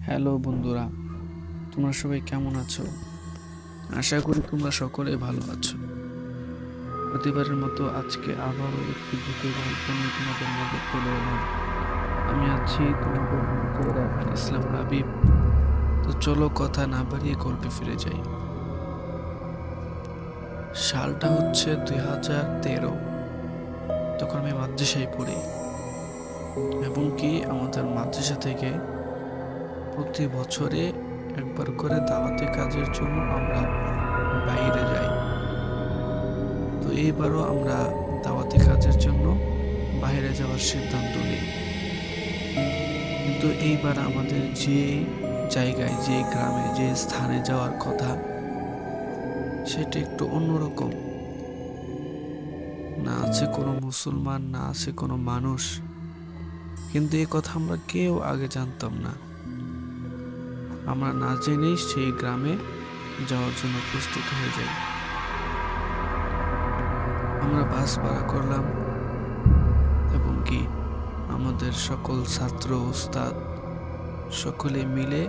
Hello বন্ধুরা, তোমরা সবাই কেমন আছো? আশা করি তোমরা সকলে ভালো আছো। প্রতিবারের মতো আজকে আবারও একটি ভূতের গল্প নিয়ে তোমাদের মাঝে চলে এলাম। আমি আছি তোমাদের মাঝে রায়হান ইসলাম রাবিব। তো চলো কথা না বাড়িয়ে গল্পে ফিরে যাই। সালটা হচ্ছে 2013। তখন আমি মাদ্রাসায় পড়ি এবং কি আমাদের মাদ্রাসা থেকে প্রতি বছরে একবার করে দাওয়াতি কাজের জন্য আমরা বাইরে যাই। তো এইবারও আমরা দাওয়াতি কাজের জন্য বাইরে যাওয়ার সিদ্ধান্ত নিই। কিন্তু এইবার আমাদের যে জায়গায়, যে গ্রামে, যে স্থানে যাওয়ার কথা সেটা একটু অন্যরকম। না আছে কোনো মুসলমান, না আছে কোনো মানুষ, কিন্তু এই কথা আমরা কেউ আগে জানতাম না। আমরা না জেনেই সেই গ্রামে যাওয়ার জন্য প্রস্তুত হয়ে যাই। আমরা বাস ভাড়া করলাম এবং কি আমাদের সকল ছাত্র ওস্তাদ সকলে মিলে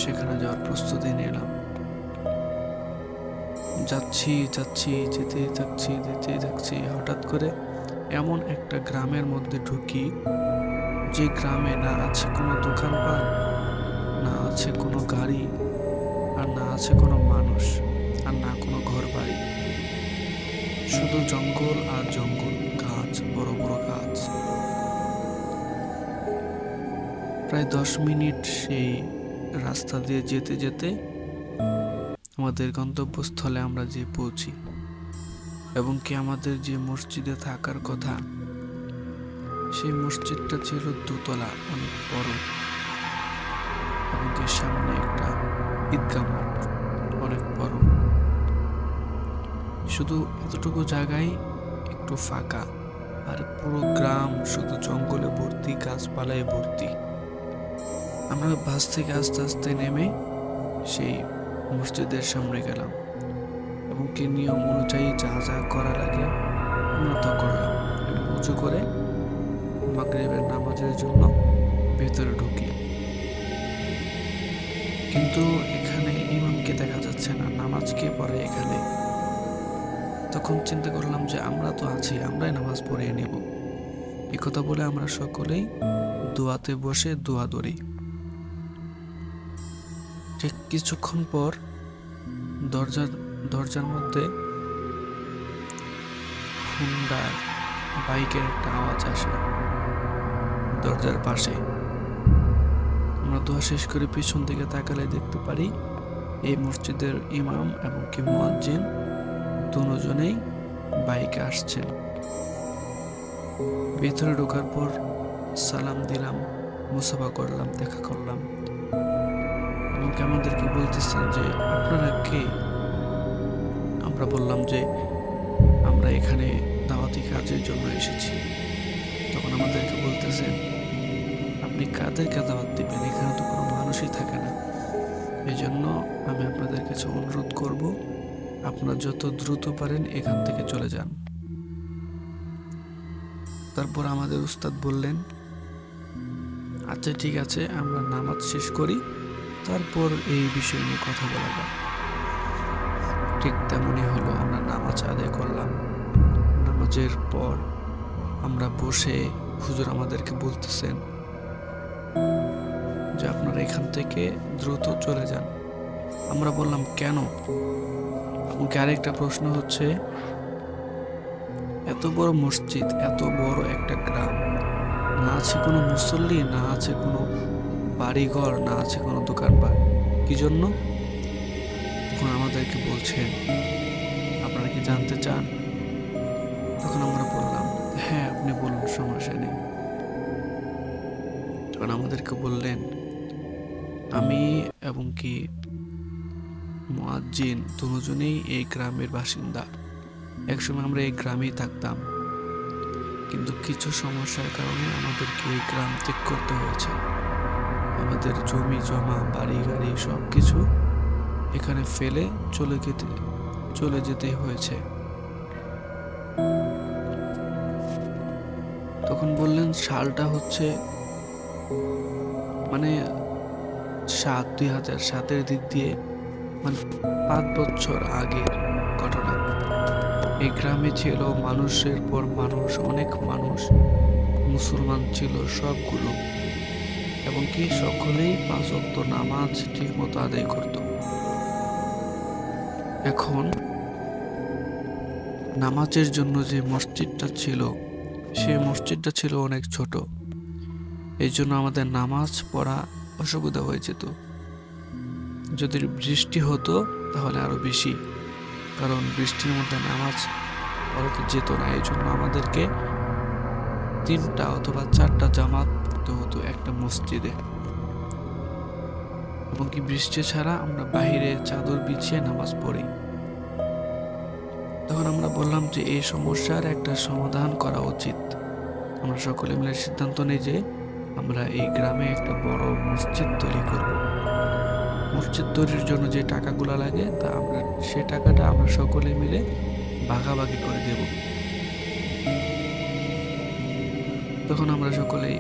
সেখানে যাওয়ার প্রস্তুতি নিলাম। যাচ্ছি যাচ্ছি যেতেই থাকছি, হঠাৎ করে এমন একটা গ্রামের মধ্যে ঢুকি যে গ্রামে না আছে কোনো দোকানপাট, না আছে কোনো গাড়ি, আর না আছে কোনো মানুষ, আর না কোনো ঘর বাড়ি। শুধু জঙ্গল আর জঙ্গল, গাছ, বড় বড় গাছ। প্রায় 10 মিনিট সেই রাস্তা দিয়ে যেতে যেতে আমাদের গন্তব্যস্থলে আমরা যে পৌঁছি এবং কি আমাদের যে মসজিদে থাকার কথা, সেই মসজিদটা ছিল দোতলা, অনেক বড়, এবং কি সামনে একটা ঈদগাহ মাঠ, অনেক বড়। শুধু এতটুকু জায়গায় একটু ফাঁকা, আর পুরো গ্রাম শুধু জঙ্গলে ভর্তি, গাছপালায় ভর্তি। আমরা বাস থেকে আস্তে আস্তে নেমে সেই মসজিদের সামনে গেলাম এবং কি নিয়ম অনুযায়ী যা যা করা লাগে আমরা তা করলাম এবং উঁচু করে মাগরিবের নামাজের জন্য ভেতরে ঢুকি। কিন্তু এখানে ইমামকে দেখা যাচ্ছে না, নামাজ কে পড়ে এখানে? তখন চিন্তা করলাম যে আমরা তো আছি, আমরাই নামাজ পড়িয়ে নেব। একথা বলে আমরা সকলেই দোয়াতে বসে দোয়া ধরি। ঠিক কিছুক্ষণ পর দরজার দরজার মধ্যে হুন্ডার বাইকের একটা আওয়াজ আসে দরজার পাশে। আমরা দোয়া শেষ করে পিছন দিকে তাকালে দেখতে পারি এই মসজিদের ইমাম এবং কি মুয়াজ্জিন দুজনেই বাইকে আসছেন। ভেতরে ঢোকার পর সালাম দিলাম, মুসাফা করলাম, দেখা করলাম এবং কি আমাদেরকে বলতেছেন যে আপনারা কে? আমরা বললাম যে আমরা এখানে দাওয়াতি কাজের জন্য এসেছি। তখন আমাদেরকে বলতেছেন আপনি কাদেরকে দাওয়াত দিবেন? এখানে তো কোনো মানুষই থাকে না। এই জন্য আমি আপনাদের কাছে অনুরোধ করব, আপনারা যত দ্রুত পারেন এখান থেকে চলে যান। তারপর আমাদের উস্তাদ বললেন আচ্ছা ঠিক আছে, আমরা নামাজ শেষ করি, তারপর এই বিষয় নিয়ে কথা বলা যাক। ঠিক তেমনই হলো, আমরা নামাজ আদায় করলাম। নামাজের পর আমরা বসে হুজুর আমাদেরকে বলতেছেন যে আপনারা এখান থেকে দ্রুত চলে যান। আমরা বললাম কেন? আমাকে আরেকটা প্রশ্ন হচ্ছে, এত বড় মসজিদ, এত বড় একটা গ্রাম, না আছে কোনো মুসল্লি, না আছে কোনো বাড়িঘর, না আছে কোনো দোকানপাট, কি জন্য? তখন আমাদেরকে বলছেন আপনারা কি জানতে চান? তখন আমরা বললাম হ্যাঁ আপনি বলুন, সমস্যা নেই। তখন আমাদেরকে বললেন আমি এবং কি মুয়াজ্জিন দুজনেই এই গ্রামের বাসিন্দা। একসময় আমরা এই গ্রামেই থাকতাম, কিন্তু কিছু সমস্যার কারণে আমাদেরকে এই গ্রাম ত্যাগ করতে হয়েছে। আমাদের জমি জমা, বাড়ি গাড়ি সব কিছু এখানে ফেলে চলে যেতে হয়েছে। তখন বললেন সালটা হচ্ছে মানে 2007-এর দিক দিয়ে, মানে 5 বছর আগের ঘটনা। এই গ্রামে ছিল মানুষের পর মানুষ, অনেক মানুষ, মুসলমান ছিল সবগুলো, এবং কি সকলেই 5 ওয়াক্ত নামাজ ঠিক মতো আদায় করত। এখন নামাজের জন্য যে মসজিদটা ছিল, সেই মসজিদটা ছিল অনেক ছোট। এই জন্য আমাদের নামাজ পড়া অসুবিধা হয়ে যেত। যদি বৃষ্টি হতো তাহলে আরো বেশি, কারণ বৃষ্টির মধ্যে নামাজ পড়াতে যেত না। এই জন্য আমাদেরকে 3টা অথবা 4টা জামাত পড়তে হতো একটা মসজিদে। এবং কি বৃষ্টি ছাড়া আমরা বাইরে চাদর বিছিয়ে নামাজ পড়ি। তখন আমরা বললাম যে এই সমস্যার একটা সমাধান করা উচিত। আমরা সকলে মিলে সিদ্ধান্ত নিই যে আমরা এই গ্রামে একটা বড় মসজিদ তৈরি করব। মসজিদ তৈরির জন্য যে টাকাগুলো লাগে সেই টাকাটা আমরা সকলে মিলে ভাগাভাগি করে দেব। তখন আমরা সকলেই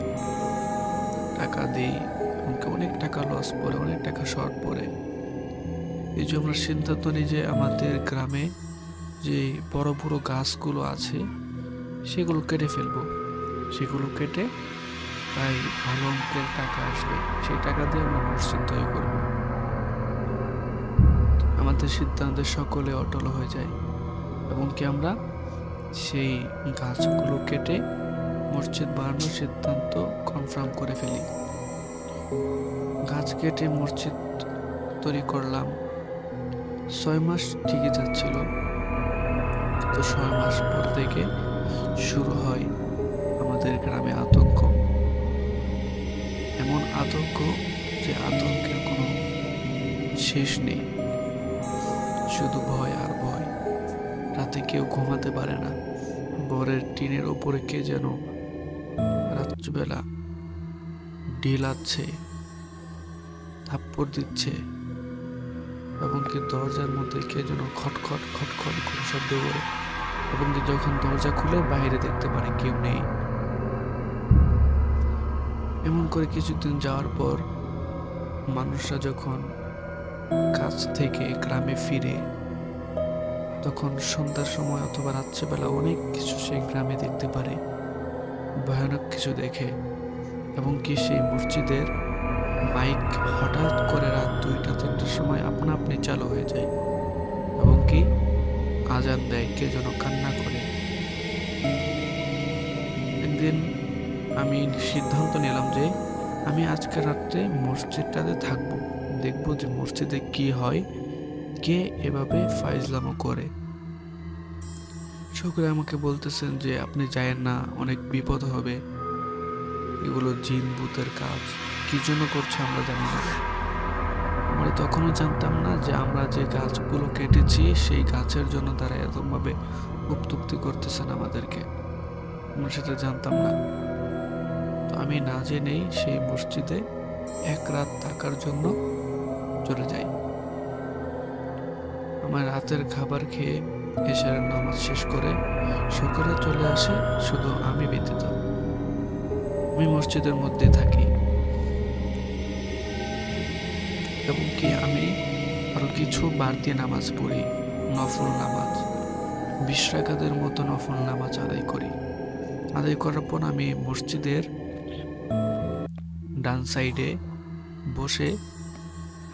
টাকা দিই, অনেক টাকা লস পড়ে, অনেক টাকা শর্ট পড়ে। এই যে আমরা সিদ্ধান্ত নিই যে আমাদের গ্রামে যে বড় বড় গাছগুলো আছে সেগুলো কেটে ফেলবো। সেগুলো কেটে তাই ভালো অঙ্কের টাকা আসবে, সেই টাকা দিয়ে আমরা মসজিদ তৈরি করব। আমাদের সিদ্ধান্তে সকলে অটল হয়ে যায়, এবং কি আমরা সেই গাছগুলো কেটে মসজিদ বানানোর সিদ্ধান্ত কনফার্ম করে ফেলি। গাছ কেটে মসজিদ তৈরি করলাম। 6 মাস ঠিকই যাচ্ছিল, তো 6 মাস পর থেকে শুরু হয় আমাদের গ্রামে আতঙ্ক। এমন আতঙ্ক যে আতঙ্কের কোনো শেষ নেই, শুধু ভয় আর ভয়। রাতে কেউ ঘুমাতে পারে না। ঘরের টিনের উপরে কে যেন রাত্রিবেলা ঢিলাচ্ছে, থাপ্পড় দিচ্ছে, এবং কি দরজার মধ্যে কে যেন খটখট খটখট করে শব্দ করে, এবং কি যখন দরজা খুলে বাইরে দেখতে পারে কেউ নেই। এমন করে কিছুদিন যাওয়ার পর মানুষরা যখন কাজ থেকে গ্রামে ফিরে, তখন সন্ধ্যার সময় অথবা রাত্রেবেলা অনেক কিছু সেই গ্রামে দেখতে পারে, ভয়ানক কিছু দেখে। এবং কি সেই মসজিদের মাইক হঠাৎ করে রাত 2টা-3টার সময় আপনা আপনি চালু হয়ে যায়, এবং কি আজান দেয়, কে যেন কান্না করে। একদিন আমি সিদ্ধান্ত নিলাম যে আমি আজকে রাত্রে মসজিদটাতে থাকবো, দেখবো যে মসজিদে কি হয়, কে এভাবে ফাইজলামো করে। সকলে আমাকে বলতেছেন যে আপনি যায়েন না, অনেক বিপদ হবে, এগুলো জিন ভূতের কাজ, কি জন্য করছে আমরা জানি না। আমরা তখনও জানতাম না যে আমরা যে গাছগুলো কেটেছি সেই গাছের জন্য তারা এরকমভাবে উত্তক্তি করতেছেন আমাদেরকে, আমরা সেটা জানতাম না। তো আমি না জেনেই সেই মসজিদে 1 রাত থাকার জন্য চলে যাই। আমার রাতের খাবার খেয়ে এশারের নামাজ শেষ করে সকলে চলে আসে, শুধু আমি ব্যতীত। আমি মসজিদের মধ্যে থাকি, এবং কি আমি আরো কিছু বাড়তি নামাজ পড়ি, নফল নামাজ, 20 রাকাতের মতো নফল নামাজ আদায় করি। আদায় করার পর আমি মসজিদের ডান সাইডে বসে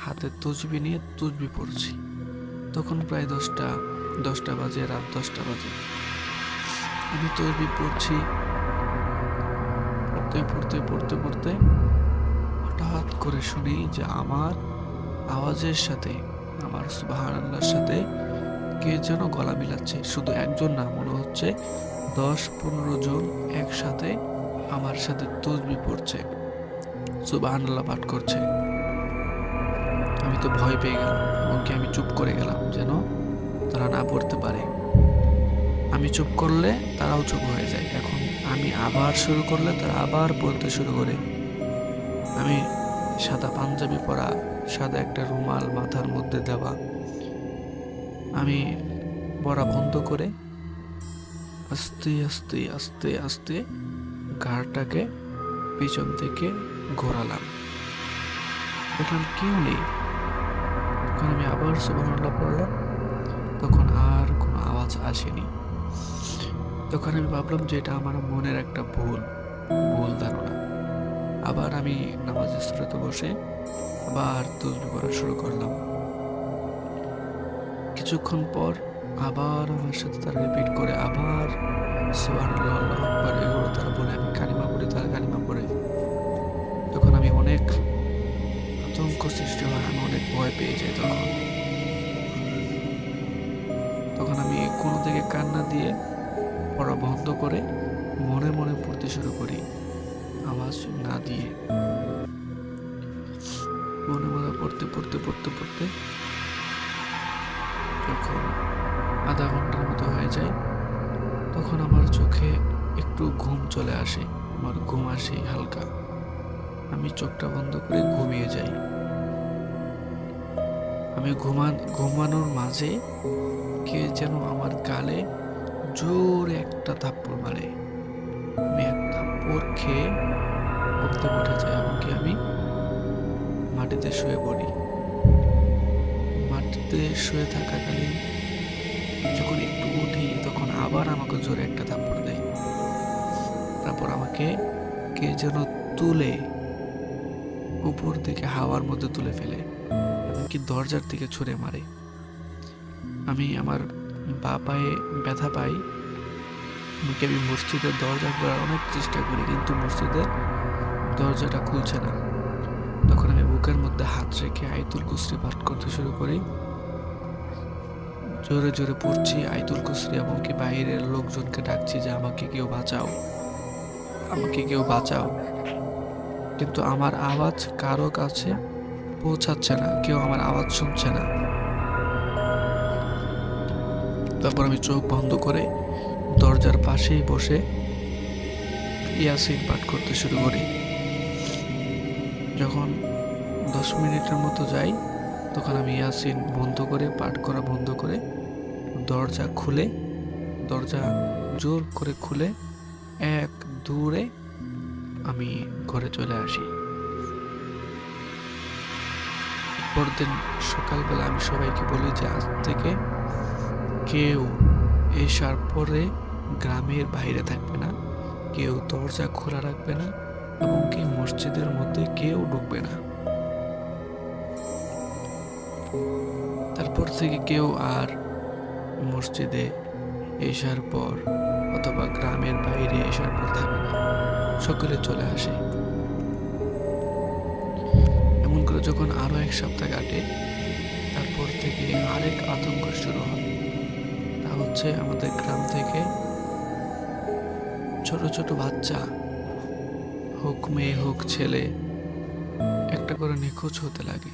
হাতে তসবি নিয়ে তসবি পড়ছি। তখন প্রায় 10টা বাজে, রাত 10টা বাজে। আমি তসবি পড়ছি, পড়তে হঠাৎ করে শুনি যে আমার আওয়াজের সাথে, আমার সুবহানাল্লাহর সাথে কে যেন গলা মিলাচ্ছে। শুধু একজন না, মনে হচ্ছে 10-15 জন একসাথে আমার সাথে তসবি পড়ছে, সুবহানাল্লাহ পাঠ করছে। আমি তো ভয় পেয়ে গেলাম, এবং কি আমি চুপ করে গেলাম যেন তারা না পড়তে পারে। আমি চুপ করলে তারাও চুপ হয়ে যায়। এখন আমি আবার শুরু করলে তারা আবার পড়তে শুরু করে। আমি সাদা পাঞ্জাবি পরা, সাদা একটা রুমাল মাথার মধ্যে দেওয়া, আমি পড়া বন্ধ করে আস্তে আস্তে আস্তে আস্তে ঘাড়টাকে পিছন থেকে ঘোরালাম। দেখলাম কেউ নেই। তখন আমি আবার সুবহানাল্লাহ পড়লাম, তখন আর কোনো আওয়াজ আসেনি। তখন আমি ভাবলাম যে এটা আমার মনের একটা ভুল ভুল ধারণা। আবার আমি নামাজের সুরাতে বসে আবার তাসবিহ পড়া শুরু করলাম। কিছুক্ষণ পর আবার আমার সাথে তারা রিপিট করে আবার সুবহানাল্লাহ, আল্লাহু আকবার এগুলো তারা বলে, আমি কালিমা পড়ি, তারা কালিমা পড়ে। তখন আমি অনেক আতঙ্ক সৃষ্টি হয়, আমি অনেক ভয় পেয়ে যাই। তখন আমি কোনো দিকে কান্না দিয়ে পড়া বন্ধ করে মনে মনে পড়তে শুরু করি, আওয়াজ না দিয়ে। মনে মনে পড়তে যখন আধা ঘন্টার মতো হয়ে যায়, তখন আমার চোখে একটু ঘুম চলে আসে। আমার ঘুম আসে হালকা, আমি চোখটা বন্ধ করে ঘুমিয়ে যাই। আমি ঘুমানোর মাঝে কে যেন আমার গালে জোরে একটা থাপ্পড় মারে। আমি এক থাপ্পড় খেয়ে ঘুম থেকে উঠে যাই, এমনকি আমি মাটিতে শুয়ে পড়ি। মাটিতে শুয়ে থাকাকালীন যখন একটু উঠি, তখন আবার আমাকে জোরে একটা থাপ্পড় দেয়। তারপর আমাকে কে যেন তুলে উপর থেকে হাওয়ার মধ্যে তুলে ফেলে, এমনকি দরজার দিকে ছুঁড়ে মারে। আমি আমার বা পায়ে ব্যথা পাই। এমনকি আমি মসজিদের দরজা খোলার অনেক চেষ্টা করি, কিন্তু মসজিদের দরজাটা খুলছে না। তখন আমি বুকের মধ্যে হাত রেখে আয়াতুল কুরসি পাঠ করতে শুরু করি। জোরে জোরে পড়ছি আয়াতুল কুরসি, এমনকি বাইরের লোকজনকে ডাকছি যে আমাকে কেউ বাঁচাও, আমাকে কেউ বাঁচাও। কিন্তু আমার আওয়াজ কারো কাছে পৌঁছাচ্ছে না, কেউ আমার আওয়াজ শুনছে না। তারপর আমি চোখ বন্ধ করে দরজার পাশেই বসে ইয়াসিন পাঠ করতে শুরু করি। যখন 10 মিনিটের মতো যাই, তখন আমি ইয়াসিন বন্ধ করে পাঠ করা বন্ধ করে দরজা জোর করে খুলে এক দৌড়ে আমি ঘরে চলে আসি। পরদিন সকালবেলা আমি সবাইকে বলি যে আজ থেকে কেউ এসার পরে গ্রামের বাইরে থাকবে না, কেউ দরজা খোলা রাখবে না, এবং কি মসজিদের মধ্যে কেউ ঢুকবে না। তারপর থেকে কেউ আর মসজিদে এসার পর অথবা গ্রামের বাইরে এসার পর থাকে না, সকলে চলে আসে। এমন করে যখন আরো 1 সপ্তাহ কাটে, তারপর থেকে আরেক আতঙ্ক শুরু হয়। তা হচ্ছে আমাদের গ্রাম থেকে ছোট ছোট বাচ্চা, হোক মেয়ে হোক ছেলে, একটা করে নিখোঁজ হতে লাগে।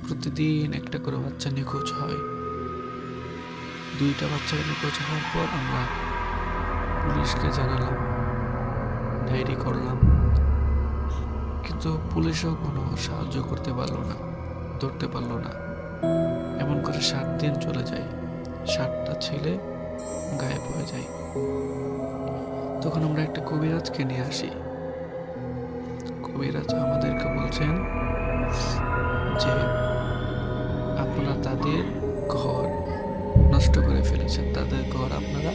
প্রতিদিন একটা করে বাচ্চা নিখোঁজ হয়। 2টা বাচ্চা নিখোঁজ হওয়ার পর আমরা পুলিশকে জানালাম, ডায়েরি করলাম, কিন্তু পুলিশও কোনো সাহায্য করতে পারলো না, ধরতে পারলো না। এমন করে 7 দিন চলে যায়, 7টা ছেলে গায়েব হয়ে যায়। তখন আমরা একটা কবিরাজকে নিয়ে আসি। কবিরাজ আমাদেরকে বলছেন যে আপনারা তাদের ঘর নষ্ট করে ফেলেছেন, তাদের ঘর আপনারা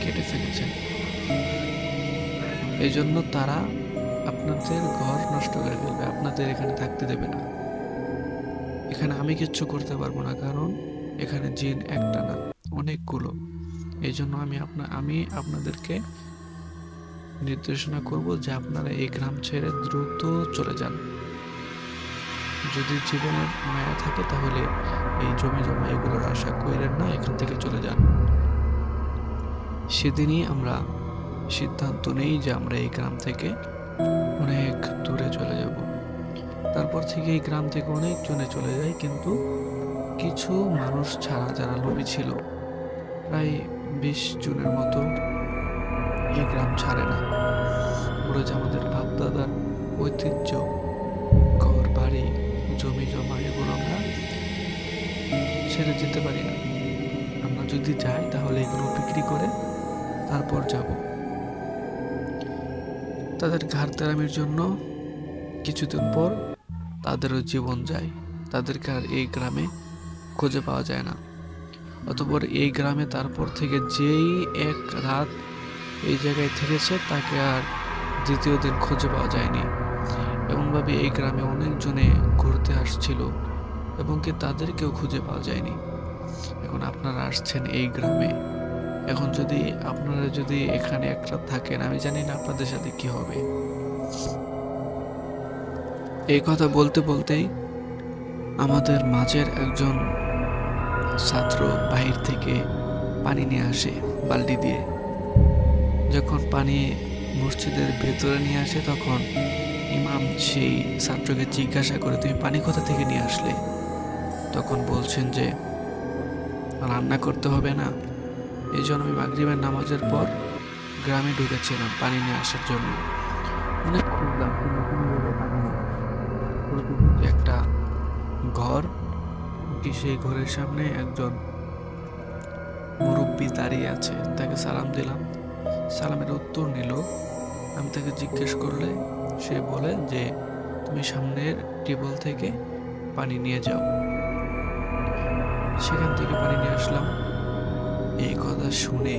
কেটে ফেলেছেন, এই জন্য তারা আপনাদের ঘর নষ্ট করে ফেলবে, আপনাদের এখানে থাকতে দেবে না। এখানে আমি কিচ্ছু করতে পারবো না, কারণ এখানে জিন একটা না, অনেকগুলো। এই জন্য আমি আপনাদেরকে নির্দেশনা করব যে আপনারা এই গ্রাম ছেড়ে দ্রুত চলে যান। যদি জীবনের মায়া থাকে তাহলে এই জমি জমা এগুলোর আশা কইরেন না, এখান থেকে চলে যান। সেদিনই আমরা সিদ্ধান্ত নেই যে আমরা এই গ্রাম থেকে অনেক দূরে চলে যাব। তারপর থেকে এই গ্রাম থেকে অনেক জনে চলে যায়, কিন্তু কিছু মানুষ ছাড়া যারা লোভী ছিল, প্রায় 20 জনের মতো এই গ্রাম ছাড়ে না। ওরা যে আমাদের বাপ দাদার ঐতিহ্য, ঘর বাড়ি জমি জমা এগুলো আমরা ছেড়ে যেতে পারি না। আমরা যদি যাই তাহলে এগুলো বিক্রি করে তারপর যাব। তাদের ঘাড় তেরামির জন্য কিছুদিন পর তাদেরও জীবন যায়, তাদেরকে আর এই গ্রামে খুঁজে পাওয়া যায় না। অতঃপর এই গ্রামে তারপর থেকে যেই এক রাত এই জায়গায় থেকেছে তাকে আর দ্বিতীয় দিন খুঁজে পাওয়া যায়নি। এমনভাবে এই গ্রামে অনেকজনে ঘুরতে আসছিল এবং কি তাদেরকেও খুঁজে পাওয়া যায়নি। এখন আপনারা আসছেন এই গ্রামে, এখন যদি আপনারা যদি এখানে এক রাত থাকেন, আমি জানি না আপনাদের সাথে কি হবে। এই কথা বলতে বলতেই আমাদের মাঝের একজন ছাত্র বাহির থেকে পানি নিয়ে আসে বালতি দিয়ে। যখন পানি মসজিদের ভেতরে নিয়ে আসে তখন ইমাম সেই ছাত্রকে জিজ্ঞাসা করে, তুমি পানি কোথা থেকে নিয়ে আসলে? তখন বলছেন যে রান্না করতে হবে না, এই জন্য আমি মাগরিবের নামাজের পর গ্রামে ঢুকেছিলাম পানি নিয়ে আসার জন্য। অনেক খুঁজলাম কিন্তু কোনো জায়গায় পানি নেই। প্রতিদিন একটা ঘর, কি সেই ঘরের সামনে একজন মুরব্বি দাঁড়িয়ে আছে, তাকে সালাম দিলাম, সালামের উত্তর নিল। আমি তাকে জিজ্ঞেস করলে সে বলে যে তুমি সামনের টেবল থেকে পানি নিয়ে যাও। সেখান থেকে পানি নিয়ে আসলাম। এই কথা শুনে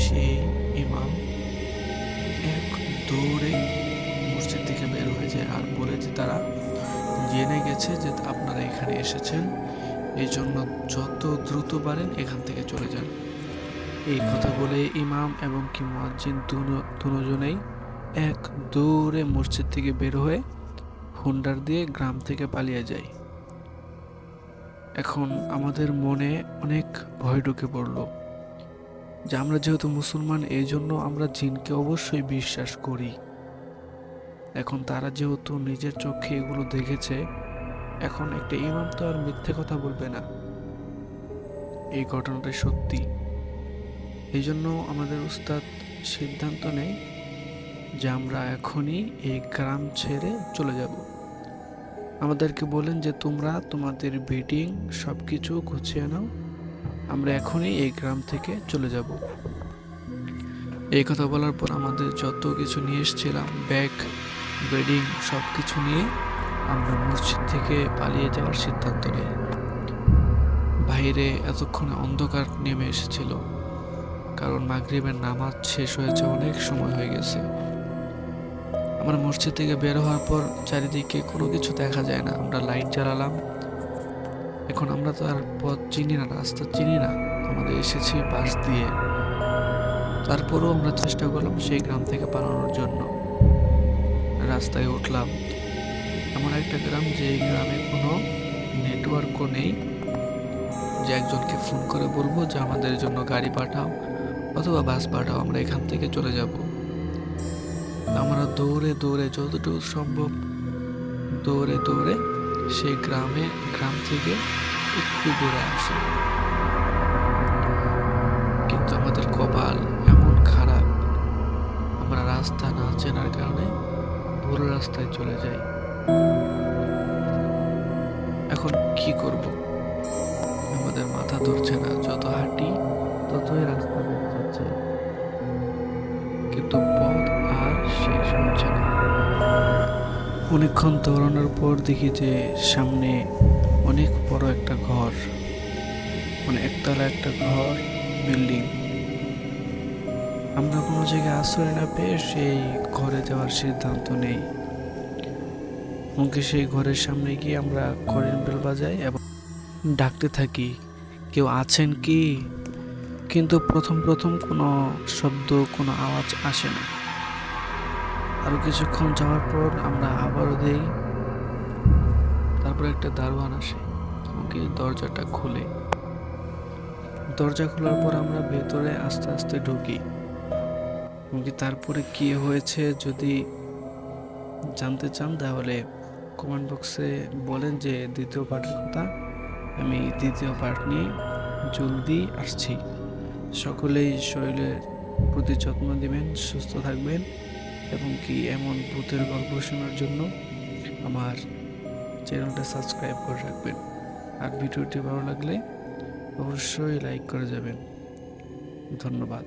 সেই ইমাম এক দৌড়ে মসজিদ থেকে বের হয়ে যায় আর বলে যে তারা জেনে গেছে যে আপনারা এখানে এসেছেন, এই জন্য যত দ্রুত পারেন এখান থেকে চলে যান। এই কথা বলে ইমাম এবং কি মুয়াজ্জিন দুজনেই এক দৌড়ে মসজিদ থেকে বের হয়ে হুন্ডার দিয়ে গ্রাম থেকে পালিয়ে যায়। এখন আমাদের মনে অনেক ভয় ঢুকে পড়ল যে আমরা যেহেতু মুসলমান, এই জন্য আমরা জিনকে অবশ্যই বিশ্বাস করি। এখন তারা যেহেতু নিজের চোখে এগুলো দেখেছে, এখন একটা ইমাম তো আর মিথ্যে কথা বলবে না, এই ঘটনাটা সত্যি। এই জন্য আমাদের উস্তাদ সিদ্ধান্ত নেয় যে আমরা এখনই এই গ্রাম ছেড়ে চলে যাব। আমাদেরকে বলেন যে তোমরা তোমাদের বেডিং সব কিছু গুছিয়ে নাও, আমরা এখনই এই গ্রাম থেকে চলে যাব। এই কথা বলার পর আমাদের যত কিছু নিয়ে এসেছিলাম, ব্যাগ, বেডিং সব কিছু নিয়ে আমরা মসজিদ থেকে পালিয়ে যাওয়ার সিদ্ধান্ত নিই। বাইরে এতক্ষণে অন্ধকার নেমে এসেছিল, কারণ মাগরিবের নামাজ শেষ হয়েছে, অনেক সময় হয়ে গেছে। আমরা মসজিদ থেকে বের হওয়ার পর চারিদিকে কোনো কিছু দেখা যায় না। আমরা লাইট জ্বালালাম। এখন আমরা তো আর পথ চিনি না, রাস্তা চিনি না, আমাদের এসেছি বাস দিয়ে। তারপরেও আমরা চেষ্টা করলাম সেই গ্রাম থেকে পালানোর জন্য। রাস্তায় উঠলাম, এমন একটা গ্রাম যে গ্রামে কোনো নেটওয়ার্কও নেই যে একজনকে ফোন করে বলবো যে আমাদের জন্য গাড়ি পাঠাও অথবা বাস পাঠাও, আমরা এখান থেকে চলে যাব। আমরা দৌড়ে দৌড়ে যতটুকু সম্ভব দৌড়ে দৌড়ে সেই গ্রাম থেকে একটু দূরে আসি। কিন্তু আমাদের কপাল এমন খারাপ, আমরা রাস্তা না চেনার কারণে ভুল রাস্তায় চলে যাই। এখন কি করব, আমাদের মাথা ধরছে না, যত হাঁটি ততই রাস্তা বেড়ে যাচ্ছে, কিন্তু পথ আর শেষ হচ্ছে না। অনেকক্ষণ দৌড়ানোর পর দেখি যে সামনে অনেক বড় একটা ঘর, মানে একতলা একটা ঘর, বিল্ডিং। আমরা কোনো জায়গায় আশ্রয় না পেয়ে সেই ঘরে যাওয়ার সিদ্ধান্ত নেই। এমনকি সেই ঘরের সামনে গিয়ে আমরা কলিং বেল বাজাই এবং ডাকতে থাকি, কেউ আছেন কি? কিন্তু প্রথম প্রথম কোনো শব্দ, কোনো আওয়াজ আসে না। আরো কিছুক্ষণ যাওয়ার পর আমরা আবারও দেই। তারপর একটা দারোয়ান আসে, আমাকে দরজাটা খুলে। দরজা খোলার পর আমরা ভেতরে আস্তে আস্তে ঢুকি। তারপরে কি হয়েছে যদি জানতে চান তাহলে কমেন্ট বক্সে বলেন যে দ্বিতীয় পার্টের কথা। আমি দ্বিতীয় পার্ট নিয়ে জলদি আসছি। সকলেই শরীরের প্রতি যত্ন দিবেন, সুস্থ থাকবেন এবং কি এমন ভূতের গল্প শোনার জন্য আমার চ্যানেলটা সাবস্ক্রাইব করে রাখবেন। আর ভিডিওটি ভালো লাগলে অবশ্যই লাইক করে যাবেন। ধন্যবাদ।